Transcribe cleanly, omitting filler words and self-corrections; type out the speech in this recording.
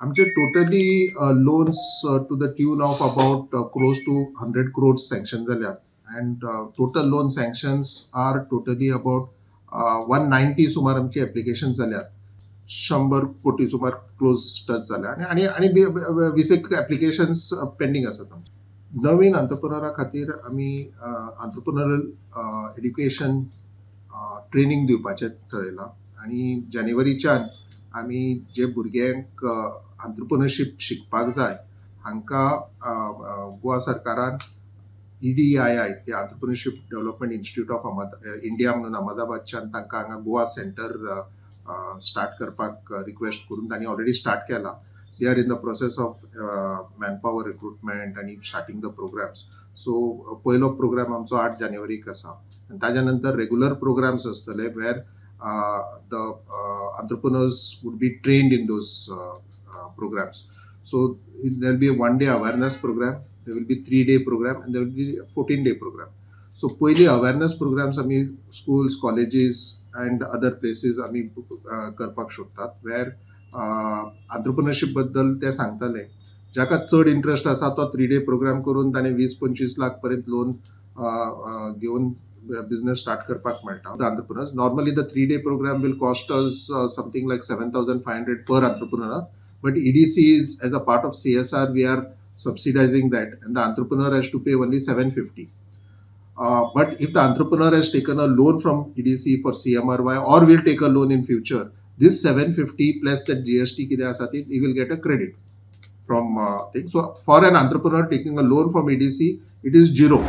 आमचे totally loans to the tune of about close to 100 crores sanction जाल्यात and total loan sanctions are totally about 190 सुमार आमची application जाल्यात 100 कोटी सुमार क्लोज टच झाल्या आणि आणि आणि 20 एप्लिकेशन्स पेंडिंग असतात आमचे. नवीन अंतरप्रिनरा खातीर आमी अंतरप्रिनरल एड्युकेशन ट्रेनिंग दिवपाचें थरयलां आणि जानेवारीच्यान आमी जे भुरग्यांक अंतरप्रिनरशीप शिकपाक जाय हांकां गोवा सरकारान EDII ते entrepreneurship development institute of India म्हणून अहमदाबादच्यान तांकां हांगा गोवा सेंटर स्टार्ट करपाक रिक्वेस्ट करून तांणी ऑलरेडी स्टार्ट केला. They are in the process of manpower recruitment आणि स्टार्टिंग द प्रोग्राम्स. सो पयलो प्रोग्राम आमचो 8 जानेवारीक आसा आनी ताज्या नंतर रेग्युलर प्रोग्राम्स आसतले वेर the entrepreneurs would be trained in those programs. So there will be a 1-day awareness program, there will be 3-day program, and there will be a 14-day program. So पहिली awareness programs आम्ही schools, colleges and other places आम्ही करपाक सोदतात where entrepreneurship बद्दल ते सांगतले. ज्याका चड इंटरेस्ट आसा तो 3-day program करून ताणे 20-25 लाख पर्यंत लोन घेऊन business start करपाक मेळटा. The entrepreneurs normally the 3-day program will cost us something like 7,500 per entrepreneur, but EDC is as a part of CSR we are subsidizing that and the entrepreneur has to pay only 750. But if the entrepreneur has taken a loan from EDC for CMRY or will take a loan in future, this 750 plus that GST kide asati he will get a credit from thing. So for an entrepreneur taking a loan from EDC it is zero.